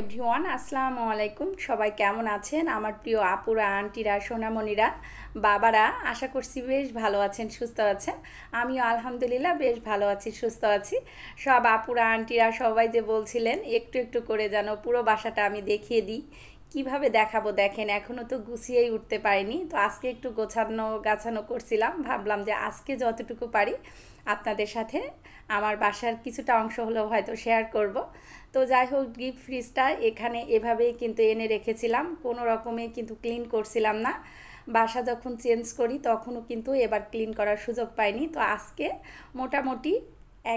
Everyone, আসসালামু আলাইকুম। সবাই কেমন আছেন? আমার প্রিয় আপুরা, আন্টিরা, সোনামণিরা, বাবারা, আশা করছি বেশ ভালো আছেন, সুস্থ আছেন। আমিও আলহামদুলিল্লাহ বেশ ভালো আছি, সুস্থ আছি। সব আপুরা, আন্টিরা সবাই যে বলছিলেন একটু একটু করে যেন পুরো বাসাটা আমি দেখিয়ে দিই। কিভাবে দেখাবো দেখেন, এখনও তো গুছিয়েই উঠতে পারিনি। তো আজকে একটু গোছানো গাছানো করছিলাম, ভাবলাম যে আজকে যতটুকু পারি আপনাদের সাথে আমার বাসার কিছুটা অংশ হলেও হয়তো শেয়ার করব। তো যাই হোক, ডিপ ফ্রিজটা এখানে এভাবেই কিন্তু এনে রেখেছিলাম, কোনো রকমে কিন্তু ক্লিন করছিলাম না। বাসা যখন চেঞ্জ করি তখনও কিন্তু এবার ক্লিন করার সুযোগ পাইনি। তো আজকে মোটামুটি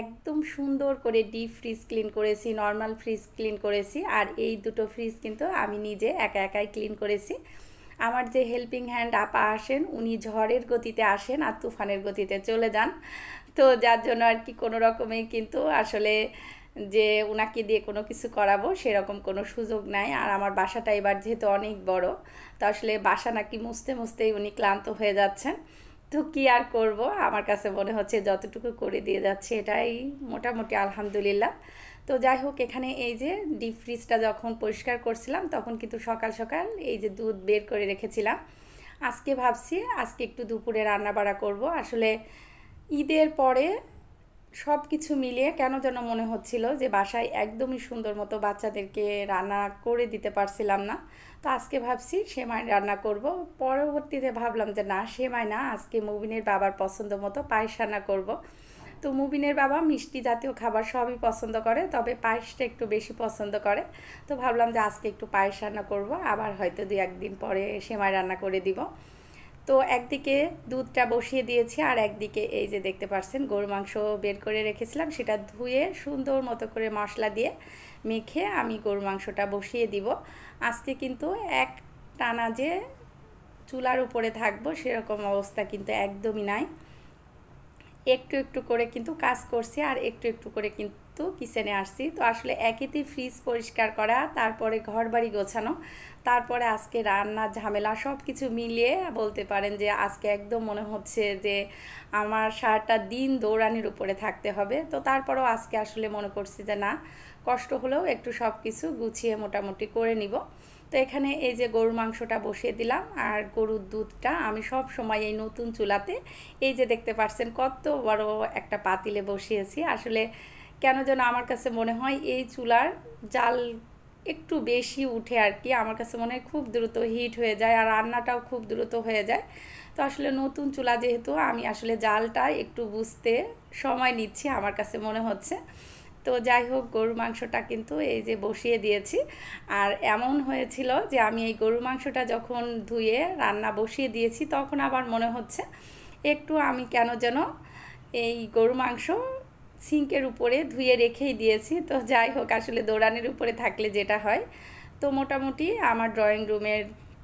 একদম সুন্দর করে ডিপ ফ্রিজ ক্লিন করেছি, নর্মাল ফ্রিজ ক্লিন করেছি, আর এই দুটো ফ্রিজ কিন্তু আমি নিজে একা একাই ক্লিন করেছি। আমার যে হেল্পিং হ্যান্ড আপা আসেন, উনি ঝড়ের গতিতে আসেন আর তুফানের গতিতে চলে যান। তো যার জন্য আর কি কোনো রকমেই কিন্তু আসলে যে ওনাকে দিয়ে কোনো কিছু করাবো সেরকম কোনো সুযোগ নাই। আর আমার বাসাটা এবার যেহেতু অনেক বড়, তো আসলে বাসা নাকি মুছতে মুছতেই উনি ক্লান্ত হয়ে যাচ্ছেন। তো কি আর করব, আমার কাছে মনে হচ্ছে যতটুকু করে দিয়ে যাচ্ছে এটাই মোটামুটি আলহামদুলিল্লাহ। তো যাই হোক, এখানে এই যে ডিপ ফ্রিজটা যখন পরিষ্কার করছিলাম তখন কিন্তু সকাল সকাল এই যে দুধ বের করে রেখেছিলাম। আজকে ভাবছি আজকে একটু দুপুরে রান্না বাড়া করব। আসলে ঈদের পরে সব কিছু মিলিয়ে কেন যেন মনে হচ্ছিল যে বাসায় একদমই সুন্দর মতো বাচ্চাদেরকে রান্না করে দিতে পারছিলাম না। তো আজকে ভাবছি সেমাই রান্না করব। পরবর্তীতে ভাবলাম যে না, সেমাই না, আজকে মুবিনের বাবার পছন্দ মতো পায়েস রান্না করব। তো মুবিনের বাবা মিষ্টি জাতীয় খাবার সবই পছন্দ করে, তবে পায়েসটা একটু বেশি পছন্দ করে। তো ভাবলাম যে আজকে একটু পায়েস রান্না করব, আবার হয়তো 2-1 দিন পরে সেমাই রান্না করে দিব। তো একদিকে দুধটা বসিয়ে দিয়েছি, আর একদিকে এই যে দেখতে পাচ্ছেন গরু মাংস বের করে রেখেছিলাম, সেটা ধুয়ে সুন্দর মতো করে মশলা দিয়ে মেখে আমি গরু মাংসটা বসিয়ে দিব। আজকে কিন্তু এক টানা যে চুলার উপরে থাকবো সেরকম অবস্থা কিন্তু একদমই নাই। একটু একটু করে কিন্তু কাজ করছি, আর একটু একটু করে কিন্তু কিচেনে আসছি। তো আসলে একেতেই ফ্রিজ পরিষ্কার করা, তারপরে ঘর বাড়ি গোছানো, তারপরে আজকে রান্নার ঝামেলা, সব কিছু মিলিয়ে বলতে পারেন যে আজকে একদম মনে হচ্ছে যে আমার সারাটা দিন দৌড়ানির উপরে থাকতে হবে। তো তারপরেও আজকে আসলে মনে করছি যে না, কষ্ট হলেও একটু সব কিছু গুছিয়ে মোটামুটি করে নিব। তো এখানে এই যে গরুর মাংসটা বসিয়ে দিলাম, আর গরুর দুধটা আমি সব সময় এই নতুন চুলাতে এই যে দেখতে পাচ্ছেন কত বড় একটা পাতিলে বসিয়েছি। আসলে কেন যেন আমার কাছে মনে হয় এই চুলার জাল একটু বেশি উঠে আর কি, আমার কাছে মনে হয় খুব দ্রুত হিট হয়ে যায় আর রান্নাটাও খুব দ্রুত হয়ে যায়। তো আসলে নতুন চুলা যেহেতু, আমি আসলে জালটা একটু বুঝতে সময় নিচ্ছি আমার কাছে মনে হচ্ছে। তো যাই হোক, গরুর মাংসটা কিন্তু এই যে বসিয়ে দিয়েছি। আর এমন হয়েছিল যে আমি এই গরুর মাংসটা যখন ধুয়ে রান্না বসিয়ে দিয়েছি তখন আবার মনে হচ্ছে একটু আমি কেন যেন এই গরু মাংস সিঙ্কের উপরে ধুয়ে রেখেই দিয়েছি। তো যাই হোক, আসলে দৌড়ানির উপরে থাকলে যেটা হয়। তো মোটামুটি আমার ড্রয়িং রুমের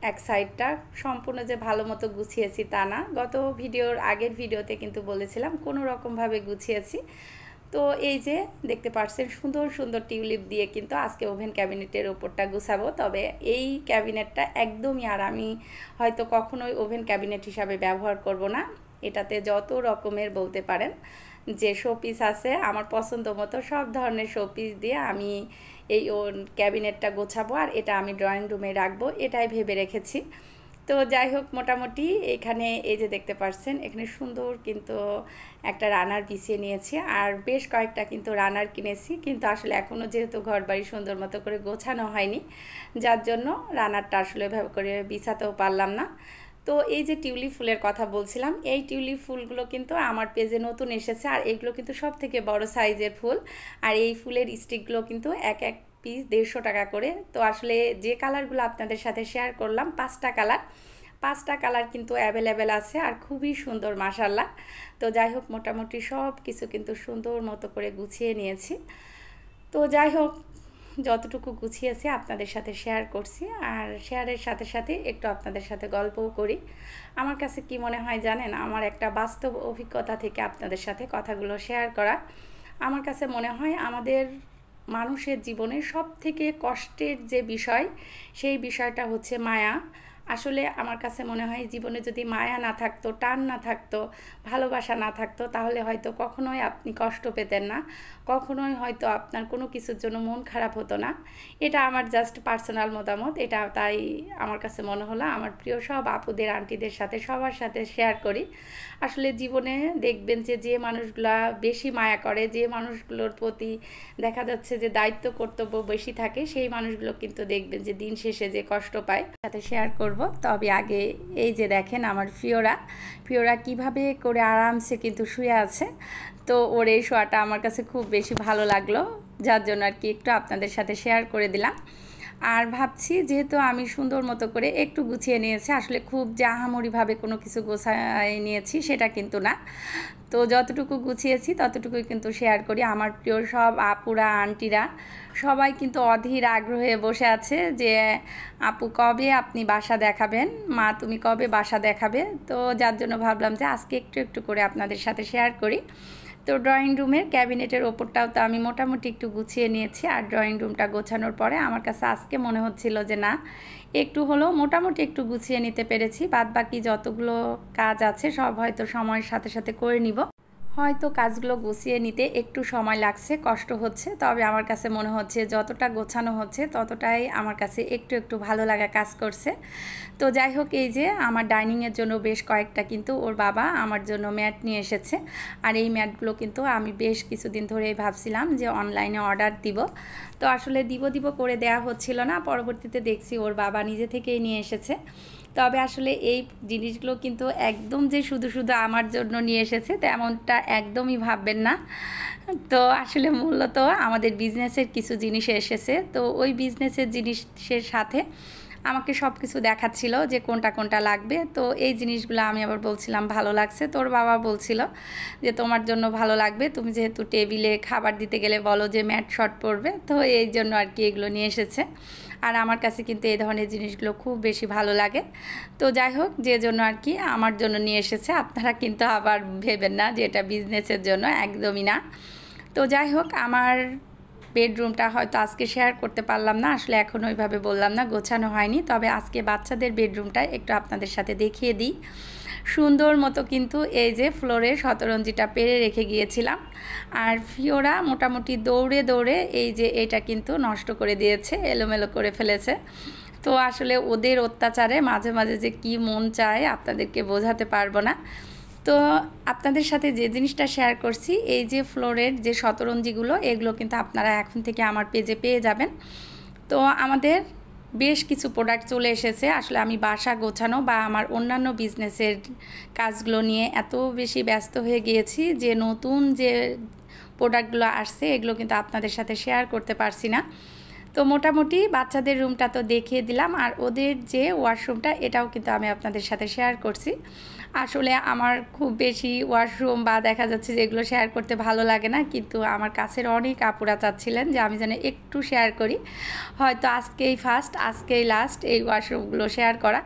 এক সাইডটা সম্পূর্ণ যে ভালো মতো গুছিয়েছি তা না, গত ভিডিওর আগের ভিডিওতে কিন্তু বলেছিলাম কোনো রকমভাবে গুছিয়েছি। তো এই যে দেখতে পাচ্ছেন সুন্দর সুন্দর টিউলিপ দিয়ে কিন্তু আজকে ওভেন ক্যাবিনেটের ওপরটা গুছাবো। তবে এই ক্যাবিনেটটা একদমই আর আমি হয়তো কখনোই ওভেন ক্যাবিনেট হিসাবে ব্যবহার করব না। এটাতে যত রকমের বলতে পারেন যে শোপিস আছে, আমার পছন্দ মতো সব ধরনের শোপিস দিয়ে আমি এই ক্যাবিনেটটা গোছাবো, আর এটা আমি ড্রয়িং রুমে রাখবো এটাই ভেবে রেখেছি। তো যাই হোক, মোটামুটি এখানে এই যে দেখতে পাচ্ছেন এখানে সুন্দর কিন্তু একটা রানার বিছিয়ে নিয়েছি, আর বেশ কয়েকটা কিন্তু রানার কিনেছি, কিন্তু আসলে এখনও যেহেতু ঘর বাড়ি সুন্দর মতো করে গোছানো হয়নি, যার জন্য রানারটা আসলে এভাবে করে বিছাতেও পারলাম না। তো এই যে টিউলিপ ফুলের কথা বলছিলাম, এই টিউলিপ ফুলগুলো কিন্তু আমার পেজে নতুন এসেছে, আর এগুলো কিন্তু সব থেকে বড় সাইজের ফুল। আর এই ফুলের স্টিকগুলো কিন্তু এক এক পিস 150 টাকা করে। তো আসলে যে কালারগুলো আপনাদের সাথে শেয়ার করলাম 5টা কালার, 5টা কালার কিন্তু অ্যাভেলেবেল আছে, আর খুবই সুন্দর মাশাল্লাহ। তো যাই হোক, মোটামুটি সব কিছু কিন্তু সুন্দর মতো করে গুছিয়ে নিয়েছি। তো যাই হোক, যতটুকু গুছিয়েছি আপনাদের সাথে শেয়ার করছি, আর শেয়ারের সাথে সাথে একটু আপনাদের সাথে গল্পও করি। আমার কাছে কি মনে হয় জানেন, আমার একটা বাস্তব অভিজ্ঞতা থেকে আপনাদের সাথে কথাগুলো শেয়ার করা। আমার কাছে মনে হয় আমাদের মানুষের জীবনে সব থেকে কষ্টের যে বিষয়, সেই বিষয়টা হচ্ছে মায়া। আসলে আমার কাছে মনে হয় জীবনে যদি মায়া না থাকতো, টান না থাকতো, ভালোবাসা না থাকতো, তাহলে হয়তো কখনোই আপনি কষ্ট পেতেন না, কখনোই হয়তো আপনার কোনো কিছুর জন্য মন খারাপ হতো না। এটা আমার জাস্ট পার্সোনাল মতামত, এটা তাই আমার কাছে মনে হলো আমার প্রিয় সব আপুদের আন্টিদের সাথে সবার সাথে শেয়ার করি। আসলে জীবনে দেখবেন যে যে মানুষগুলা বেশি মায়া করে, যে মানুষগুলোর প্রতি দেখা যাচ্ছে যে দায়িত্ব কর্তব্য বেশি থাকে, সেই মানুষগুলো কিন্তু দেখবেন যে দিন শেষে যে কষ্ট পায়। সাথে শেয়ার করব, তবে আগে এই যে দেখেন আমার প্রিয়রা কিভাবে করে আরামসে কিন্তু শুয়ে আছে। তো ওর এই শোয়াটা আমার কাছে খুব বেশি ভালো লাগলো, যার জন্য আর কি একটু আপনাদের সাথে শেয়ার করে দিলাম। আর ভাবছি যেহেতু আমি সুন্দর মতো করে একটু গুছিয়ে নিয়েছি, আসলে খুব যে আহামরিভাবে কোনো কিছু গোছায় নিয়েছি সেটা কিন্তু না। তো যতটুকু গুছিয়েছি ততটুকুই কিন্তু শেয়ার করি। আমার প্রিয় সব আপুরা আন্টিরা সবাই কিন্তু অধীর আগ্রহে বসে আছে যে আপু কবে আপনি বাসা দেখাবেন, মা তুমি কবে বাসা দেখাবে। তো যার জন্য ভাবলাম যে আজকে একটু একটু করে আপনাদের সাথে শেয়ার করি। তো ড্রয়িং রুমের ক্যাবিনেটের ওপরটাও তো আমি মোটামুটি একটু গুছিয়ে নিয়েছি। আর ড্রয়িং রুমটা গোছানোর পরে আমার কাছে আজকে মনে হচ্ছিল যে না, একটু হলেও মোটামুটি একটু গুছিয়ে নিতে পেরেছি। বাদবাকি যতগুলো কাজ আছে সব হয়তো সময়ের সাথে সাথে করে নিব। হয়তো কাজগুলো গুছিয়ে নিতে একটু সময় লাগছে, কষ্ট হচ্ছে, তবে আমার কাছে মনে হচ্ছে যতটা গোছানো হচ্ছে ততটাই আমার কাছে একটু একটু ভালো লাগা কাজ করছে। তো যাই হোক, এই যে আমার ডাইনিংয়ের জন্য বেশ কয়েকটা কিন্তু ওর বাবা আমার জন্য ম্যাট নিয়ে এসেছে। আর এই ম্যাটগুলো কিন্তু আমি বেশ কিছুদিন ধরেই ভাবছিলাম যে অনলাইনে অর্ডার দিব। তো আসলে দিব করে দেয়া হচ্ছিল না, পরবর্তীতে দেখছি ওর বাবা নিজে থেকেই নিয়ে এসেছে। তবে আসলে এই জিনিসগুলো কিন্তু একদম যে শুধু আমার জন্য নিয়ে এসেছে তেমনটা একদমই ভাববেন না। তো আসলে মূলত আমাদের বিজনেসের কিছু জিনিস এসেছে, তো ওই বিজনেসের জিনিসের সাথে আমাকে সব কিছু দেখাচ্ছিল যে কোনটা কোনটা লাগবে। তো এই জিনিসগুলো আমি আবার বলছিলাম ভালো লাগছে, তোর বাবা বলছিল যে তোমার জন্য ভালো লাগবে, তুমি যেহেতু টেবিলে খাবার দিতে গেলে বলো যে ম্যাট শর্ট পড়বে, তো এই জন্য আর কি এগুলো নিয়ে এসেছে। আর আমার কাছে কিন্তু এই ধরনের জিনিসগুলো খুব বেশি ভালো লাগে। তো যাই হোক, যে জন্য আর কি আমার জন্য নিয়ে এসেছে, আপনারা কিন্তু আবার ভেবেন না যে এটা বিজনেসের জন্য, একদমই না। তো যাই হোক, আমার বেডরুমটা হয়তো আজকে শেয়ার করতে পারলাম না, আসলে এখন ওইভাবে বললাম না, গোছানো হয়নি। তবে আজকে বাচ্চাদের বেডরুমটা একটু আপনাদের সাথে দেখিয়ে দিই। সুন্দর মতো কিন্তু এই যে ফ্লোরে শতরঞ্জিটা পেরে রেখে গিয়েছিলাম, আর ফিওরা মোটামুটি দৌড়ে এই যে এটা কিন্তু নষ্ট করে দিয়েছে, এলোমেলো করে ফেলেছে। তো আসলে ওদের অত্যাচারে মাঝে মাঝে যে কি মন চায় আপনাদেরকে বোঝাতে পারবো না। তো আপনাদের সাথে যে জিনিসটা শেয়ার করছি, এই যে ফ্লোরের যে শতরঞ্জিগুলো, এগুলো কিন্তু আপনারা এখন থেকে আমার পেজে পেয়ে যাবেন। তো আমাদের বেশ কিছু প্রোডাক্ট চলে এসেছে। আসলে আমি বাসা গোছানো বা আমার অন্যান্য বিজনেসের কাজগুলো নিয়ে এত বেশি ব্যস্ত হয়ে গিয়েছি যে নতুন যে প্রোডাক্টগুলো আসছে এগুলো কিন্তু আপনাদের সাথে শেয়ার করতে পারছি না। তো মোটামুটি বাচ্চাদের রুমটা তো দেখিয়ে দিলাম, আর ওদের যে ওয়াশরুমটা এটাও কিন্তু আমি আপনাদের সাথে শেয়ার করছি। আসলে আমার খুব বেশি ওয়াশরুম বা দেখা যাচ্ছে যে এগুলো শেয়ার করতে ভালো লাগে না, কিন্তু আমার কাছের অনেক আপুরা চাচ্ছিলেন যে আমি যেন একটু শেয়ার করি। হয়তো আজকেই ফার্স্ট, আজকেই লাস্ট এই ওয়াশরুমগুলো শেয়ার করা,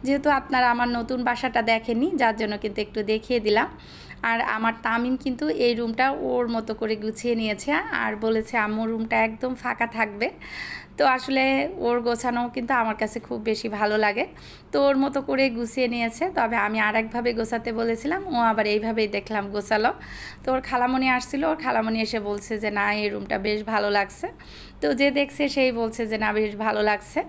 যেহেতু আপনারা আমার নতুন বাসাটা দেখেননি, যার জন্য কিন্তু একটু দেখিয়ে দিলাম। আর আমার তামিম কিন্তু এই রুমটা ওর মতো করে গুছিয়ে নিয়েছে আর বলেছে আম্মু রুমটা একদম ফাঁকা থাকবে। তো আসলে ওর গোছানো কিন্তু আমার কাছে খুব বেশি ভালো লাগে। তো ওর মতো করে গুছিয়ে নিয়েছে, তবে আমি আরেকভাবে গোছাতে বলেছিলাম, ও আবার এইভাবেই দেখলাম গোছালো। তো ওর খালামণি আসছিল, ওর খালামণি এসে বলছে যে না এই রুমটা বেশ ভালো লাগছে। তো যে দেখছে সেই বলছে যে না বেশ ভালো লাগছে।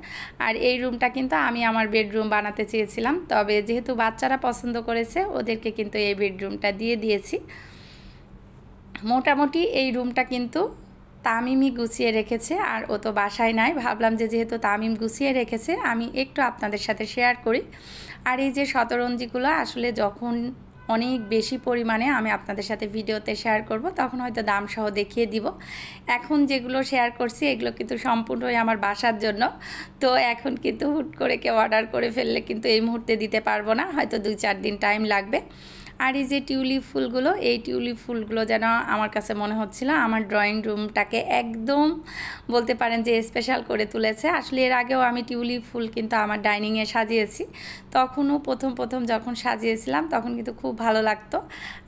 আর এই রুমটা কিন্তু আমি আমার বেডরুম বানাতে চেয়েছিলাম, তবে যেহেতু বাচ্চারা পছন্দ করেছে ওদেরকে কিন্তু এই বেডরুমটা দিয়ে দিয়েছি। মোটামুটি এই রুমটা কিন্তু তামিমই গুছিয়ে রেখেছে, আর ও তো বাসায় নাই, ভাবলাম যে যেহেতু তামিম গুছিয়ে রেখেছে আমি একটু আপনাদের সাথে শেয়ার করি। আর এই যে শতরঞ্জিগুলো আসলে যখন অনেক বেশি পরিমাণে আমি আপনাদের সাথে ভিডিওতে শেয়ার করব তখন হয়তো দাম সহ দেখিয়ে দিব। এখন যেগুলো শেয়ার করছি এগুলো কিন্তু সম্পূর্ণই আমার বাসার জন্য। তো এখন কিন্তু হুট করে কেউ অর্ডার করে ফেললে কিন্তু এই মুহূর্তে দিতে পারবো না, হয়তো 2-4 দিন টাইম লাগবে। আর এই যে টিউলিপ ফুলগুলো, এই টিউলিপ ফুলগুলো যেন আমার কাছে মনে হচ্ছিল আমার ড্রয়িং রুমটাকে একদম বলতে পারেন যে স্পেশাল করে তুলেছে। আসলে এর আগেও আমি টিউলিপ ফুল কিন্তু আমার ডাইনিংয়ে সাজিয়েছি, তখনও প্রথম যখন সাজিয়েছিলাম তখন কিন্তু খুব ভালো লাগতো।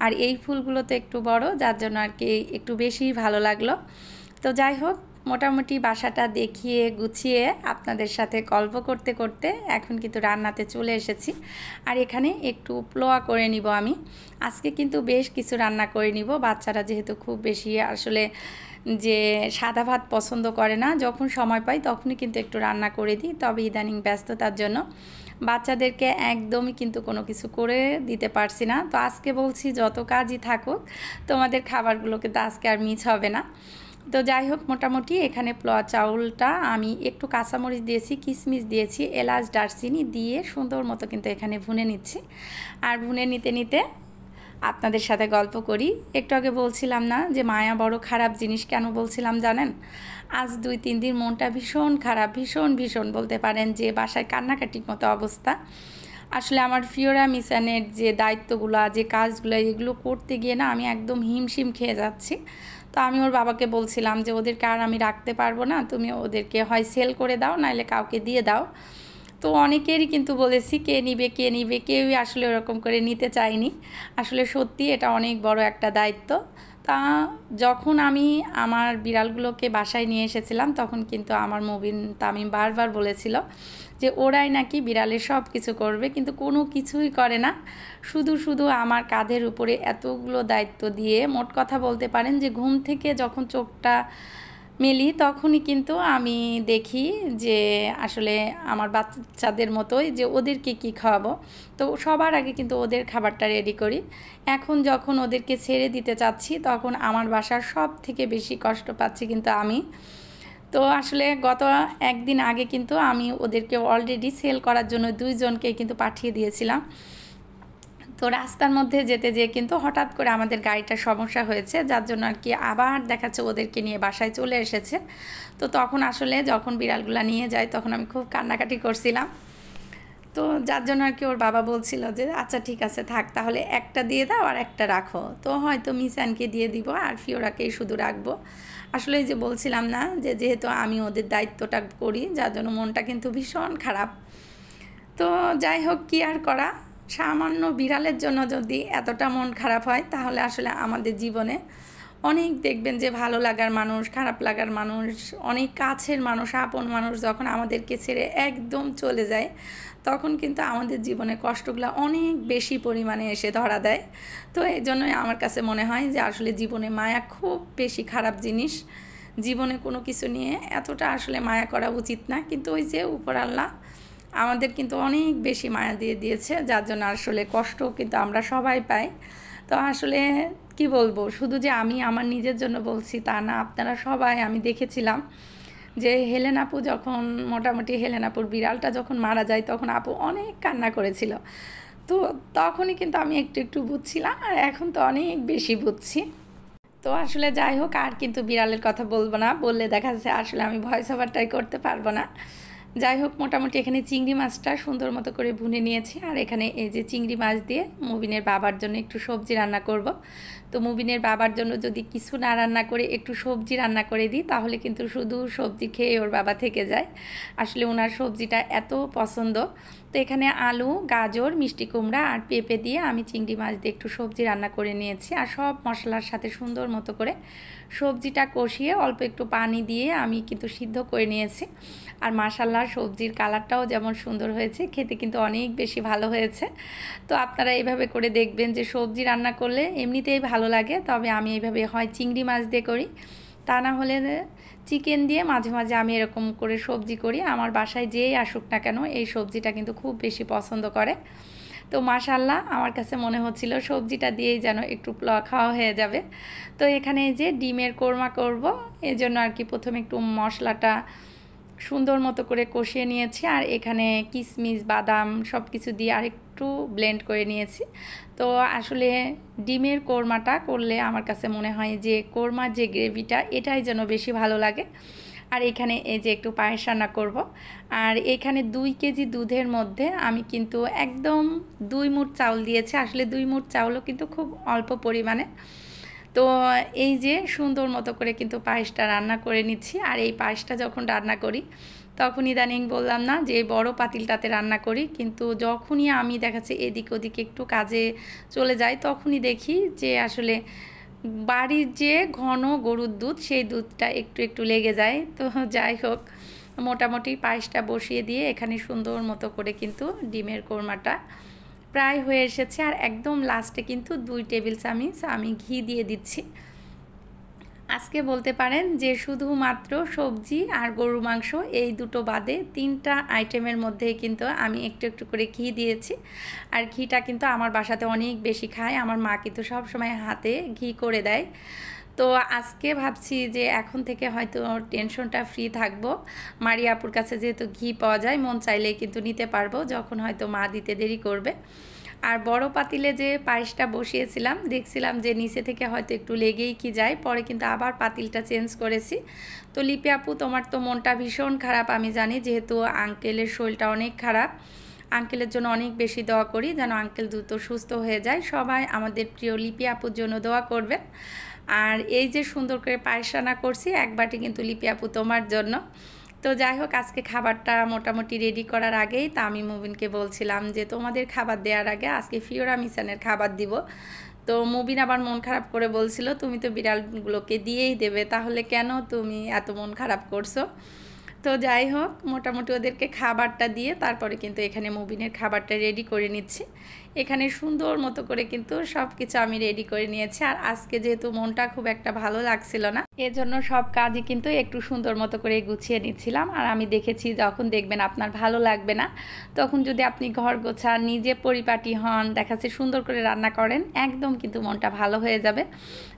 আর এই ফুলগুলো তো একটু বড়, যার জন্য আর কি একটু বেশি ভালো লাগলো। তো যাই হোক, মোটামুটি বাসাটা দেখিয়ে গুছিয়ে আপনাদের সাথে গল্প করতে করতে এখন কিন্তু রান্নাতে চলে এসেছি। আর এখানে একটু পোলাও করে নিব আমি। আজকে কিন্তু বেশ কিছু রান্না করে নিব। বাচ্চারা যেহেতু খুব বেশি আসলে যে সাদা ভাত পছন্দ করে না, যখন সময় পাই তখনই কিন্তু একটু রান্না করে দিই। তবে ইদানিং ব্যস্ততার জন্য বাচ্চাদেরকে একদমই কিন্তু কোনো কিছু করে দিতে পারছি না। তো আজকে বলছি যত কাজই থাকুক তোমাদের খাবারগুলো কিন্তু আজকে আর মিস হবে না। তো যাই হোক, মোটামুটি এখানে পোলাও চাউলটা আমি একটু কাঁচামরিচ দিয়েছি, কিশমিশ দিয়েছি, এলাচ দারচিনি দিয়ে সুন্দর মতো কিন্তু এখানে ভুনে নিচ্ছি। আর ভুনে নিতে নিতে আপনাদের সাথে গল্প করি। একটু আগে বলছিলাম না যে মায়া বড় খারাপ জিনিস, কেন বলছিলাম জানেন? আজ 2-3 দিন মনটা ভীষণ খারাপ, ভীষণ বলতে পারেন যে বাসায় কান্নাকাটির মতো অবস্থা। আসলে আমার ফিওরা মিশনের যে দায়িত্বগুলো, যে কাজগুলো, এগুলো করতে গিয়ে না আমি একদম হিমশিম খেয়ে যাচ্ছি। তো আমি ওর বাবাকে বলছিলাম যে ওদেরকে আর আমি রাখতে পারবো না, তুমি ওদেরকে হয় সেল করে দাও নাহলে কাউকে দিয়ে দাও। তো অনেকেরই কিন্তু বলেছি কে নিবে, কেউই আসলে ওরকম করে নিতে চায়নি। আসলে সত্যি এটা অনেক বড় একটা দায়িত্ব। তা যখন আমি আমার বিড়ালগুলোকে বাসায় নিয়ে এসেছিলাম তখন কিন্তু আমার মুবিন তামিম বারবার বলেছিল যে ওরাই নাকি বিড়ালের সব কিছু করবে, কিন্তু কোনো কিছুই করে না। শুধু আমার কাঁধের উপরে এতগুলো দায়িত্ব দিয়ে মোট কথা বলতে পারেন যে ঘুম থেকে যখন চোখটা মেলি তখনই কিন্তু আমি দেখি যে আসলে আমার বাচ্চাদের মতোই যে ওদেরকে কি খাওয়াবো। তো সবার আগে কিন্তু ওদের খাবারটা রেডি করি। এখন যখন ওদেরকে ছেড়ে দিতে চাচ্ছি তখন আমার বাসার সব থেকে বেশি কষ্ট পাচ্ছি কিন্তু আমি। তো আসলে গত একদিন আগে কিন্তু আমি ওদেরকে অলরেডি সেল করার জন্য 2 জনকে কিন্তু পাঠিয়ে দিয়েছিলাম। তো রাস্তার মধ্যে যেতে যেয়ে কিন্তু হঠাৎ করে আমাদের গাড়িটার সমস্যা হয়েছে, যার জন্য আর কি আবার দেখাচ্ছে ওদেরকে নিয়ে বাসায় চলে এসেছে। তো তখন আসলে যখন বিড়ালগুলা নিয়ে যায় তখন আমি খুব কান্নাকাটি করছিলাম। তো যার জন্য আর কি ওর বাবা বলছিল যে আচ্ছা ঠিক আছে থাক, তাহলে একটা দিয়ে দাও আর একটা রাখো। তো হয়তো মিসানকে দিয়ে দিব আর ফিওরাকেই শুধু রাখবো। আসলে যে বলছিলাম না যে যেহেতু আমি ওদের দায়িত্বটা করি, যার জন্য মনটা কিন্তু ভীষণ খারাপ। তো যাই হোক, কি আর করা, সামান্য বিড়ালের জন্য যদি এতটা মন খারাপ হয় তাহলে আসলে আমাদের জীবনে অনেক দেখবেন যে ভালো লাগার মানুষ, খারাপ লাগার মানুষ, অনেক কাছের মানুষ, আপন মানুষ যখন আমাদেরকে ছেড়ে একদম চলে যায় তখন কিন্তু আমাদের জীবনে কষ্টগুলো অনেক বেশি পরিমাণে এসে ধরা দেয়। তো এই জন্যই আমার কাছে মনে হয় যে আসলে জীবনে মায়া খুব বেশি খারাপ জিনিস। জীবনে কোনো কিছু নিয়ে এতটা আসলে মায়া করা উচিত না, কিন্তু ওই যে উপর আল্লাহ আমাদের কিন্তু অনেক বেশি মায়া দিয়ে দিয়েছে, যার জন্য আসলে কষ্ট কিন্তু আমরা সবাই পাই। তো আসলে কি বলবো, শুধু যে আমি আমার নিজের জন্য বলছি তা না, আপনারা সবাই, আমি দেখেছিলাম যে হেলেন আপু যখন মোটামুটি হেলেন আপুর বিড়ালটা যখন মারা যায় তখন আপু অনেক কান্না করেছিল। তো তখনই কিন্তু আমি একটু বুঝছিলাম, আর এখন তো অনেক বেশি বুঝছি। তো আসলে যাই হোক, আর কিন্তু বিড়ালের কথা বলবো না, বললে দেখা যাচ্ছে আসলে আমি ভয়েস ওভারটাই করতে পারবো না। যাই হোক, মোটামুটি এখানে চিংড়ি মাছটা সুন্দর মতো করে ভুনে নিয়েছি। আর এখানে এই যে চিংড়ি মাছ দিয়ে মুবিনের বাবার জন্য একটু সবজি রান্না করব। তো মুবিনের বাবার জন্য যদি কিছু না রান্না করে একটু সবজি রান্না করে দিই তাহলে কিন্তু শুধু সবজি খেয়ে ওর বাবা থেকে যায়। আসলে ওনার সবজিটা এত পছন্দ। তো এখানে আলু, গাজর, মিষ্টি কুমড়া আর পেঁপে দিয়ে আমি চিংড়ি মাছ দিয়ে একটু সবজি রান্না করে নিয়েছি। আর সব মশলার সাথে সুন্দর মতো করে সবজিটা কষিয়ে অল্প একটু পানি দিয়ে আমি কিন্তু সিদ্ধ করে নিয়েছি। আর মাশাআল্লাহ সবজির কালারটাও যেমন সুন্দর হয়েছে, খেতে কিন্তু অনেক বেশি ভালো হয়েছে। তো আপনারা এইভাবে করে দেখবেন যে সবজি রান্না করলে এমনিতেই ভালো লাগে, তবে আমি এইভাবে হয় চিংড়ি মাছ দিয়ে করি, তা না হলে চিকেন দিয়ে মাঝে মাঝে আমি এরকম করে সবজি করি। আমার বাসায় যেই আসুক না কেন এই সবজিটা কিন্তু খুব বেশি পছন্দ করে। তো মাশাআল্লাহ আমার কাছে মনে হচ্ছিল সবজিটা দিয়েই যেন একটু পোলাও খাওয়া হয়ে যাবে। তো এখানে এই যে ডিমের কোরমা করব, এই জন্য আর কি প্রথমে একটু মশলাটা সুন্দর মতো করে কষিয়ে নিয়েছি। আর এখানে কিশমিশ, বাদাম সব কিছু দিয়ে আর একটু ব্লেন্ড করে নিয়েছি। তো আসলে ডিমের কোরমাটা করলে আমার কাছে মনে হয় যে কোরমার যে গ্রেভিটা এটাই যেন বেশি ভালো লাগে। আর এখানে এই যে একটু পায়েস রান্না করব। আর এখানে 2 কেজি দুধের মধ্যে আমি কিন্তু একদম 2 মুঠ চাউল দিয়েছি। আসলে 2 মুঠ চাউলও কিন্তু খুব অল্প পরিমাণে। তো এই যে সুন্দর মতো করে কিন্তু পায়েসটা রান্না করে নিচ্ছি। আর এই পায়েসটা যখন রান্না করি তখন ইদানিং বললাম না যে বড় পাতিলটাতে রান্না করি, কিন্তু যখনই আমি দেখাচ্ছি এদিক ওদিক একটু কাজে চলে যাই তখনই দেখি যে আসলে বাড়ির যে ঘন গরুর দুধ সেই দুধটা একটু একটু লেগে যায়। তো যাই হোক, মোটামুটি পায়েসটা বসিয়ে দিয়ে এখানে সুন্দর মতো করে কিন্তু ডিমের কোরমাটা প্রায় হয়ে এসেছে। আর একদম লাস্টে কিন্তু 2 টেবিল চামচ আমি ঘি দিয়ে দিচ্ছি। আজকে বলতে পারেন যে শুধুমাত্র সবজি আর গরুর মাংস এই দুটো বাদে 3টা আইটেমের মধ্যেই কিন্তু আমি একটু একটু করে ঘি দিয়েছি। আর ঘিটা কিন্তু আমার বাসাতে অনেক বেশি খায়, আমার মা কিন্তু সবসময় হাতে ঘি করে দেয়। তো আজকে ভাবছি যে এখন থেকে হয়তো টেনশনটা ফ্রি থাকবো। মারিয়াপুর কাছে যেহেতু ঘি পাওয়া যায়, মন চাইলেই কিন্তু নিতে পারবো যখন হয়তো মা দিতে দেরি করবে। আর বড় পাতিলে যে পায়েসটা বসিয়েছিলাম, দেখছিলাম যে নিচে থেকে হয়তো একটু লেগেই কি যায়, পরে কিন্তু আবার পাতিলটা চেঞ্জ করেছি। তো লিপি আপু, তোমার তো মনটা ভীষণ খারাপ আমি জানি, যেহেতু আঙ্কেলের শরীরটা অনেক খারাপ। আঙ্কেলের জন্য অনেক বেশি দোয়া করি যেন আঙ্কেল দ্রুত সুস্থ হয়ে যায়। সবাই আমাদের প্রিয় লিপি আপুর জন্য দোয়া করবেন। আর এই যে সুন্দর করে পায়েস রান্না করছি, এক বাটি কিন্তু লিপি আপু তোমার জন্য। তো যাই হোক, আজকে খাবারটা মোটামুটি রেডি করার আগেই তা আমি মুবিনকে বলছিলাম যে তোমাদের খাবার দেওয়ার আগে আজকে ফিওরা মিশনের খাবার দিব। তো মুবিন আবার মন খারাপ করে বলছিল তুমি তো বিড়ালগুলোকে দিয়েই দেবে, তাহলে কেন তুমি এত মন খারাপ করছো। তো যাই হোক, মোটামুটি ওদেরকে খাবারটা দিয়ে তারপরে কিন্তু এখানে মুবিনের খাবারটা রেডি করে নিচ্ছি। এখানে সুন্দর মতো করে কিন্তু সব কিছু আমি রেডি করে নিয়েছি। আর আজকে যেহেতু মনটা খুব একটা ভালো লাগছিল না, এজন্য সব কাজই কিন্তু একটু সুন্দর মতো করে গুছিয়ে নিচ্ছিলাম। আর আমি দেখেছি যখন দেখবেন আপনার ভালো লাগবে না, তখন যদি আপনি ঘর গোছান, নিজে পরিপাটি হন, দেখাচ্ছে সুন্দর করে রান্না করেন, একদম কিন্তু মনটা ভালো হয়ে যাবে।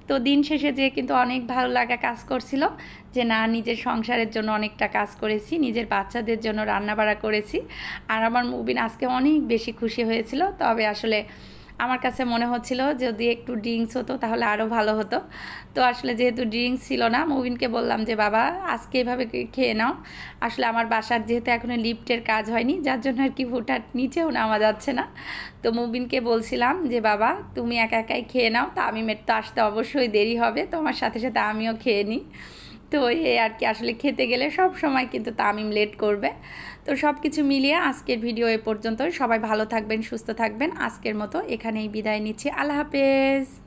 তো দিন শেষে যে কিন্তু অনেক ভালো লাগা কাজ করছিল যে না, নিজের সংসারের জন্য অনেকটা কাজ করেছি, নিজের বাচ্চাদের জন্য রান্নাবাড়া করেছি। আর আমার মুবিন আজকে অনেক বেশি খুশি হয়েছিল। তবে আসলে আমার কাছে মনে হচ্ছিল যদি একটু ড্রিঙ্কস হতো তাহলে আরও ভালো হতো। তো আসলে যেহেতু ড্রিঙ্কস ছিল না, মুবিনকে বললাম যে বাবা আজকে এভাবে খেয়ে নাও। আসলে আমার বাসার যেহেতু এখনও লিফটের কাজ হয়নি, যার জন্য আর কি হুটহাট নিচেও নামা যাচ্ছে না। তো মুবিনকে বলছিলাম যে বাবা তুমি একা একাই খেয়ে নাও, তো আমি মেয়ের তো আসতে অবশ্যই দেরি হবে, তোমার সাথে সাথে আমিও খেয়ে নিই। তো এই আর কি, আসলে খেতে গেলে সব সময় কিন্তু তামিম লেট করবে। তো সব কিছু মিলিয়ে আজকের ভিডিও এ পর্যন্ত। সবাই ভালো থাকবেন, সুস্থ থাকবেন। আজকের মতো এখানেই বিদায় নিচ্ছি। আল্লাহ হাফেজ।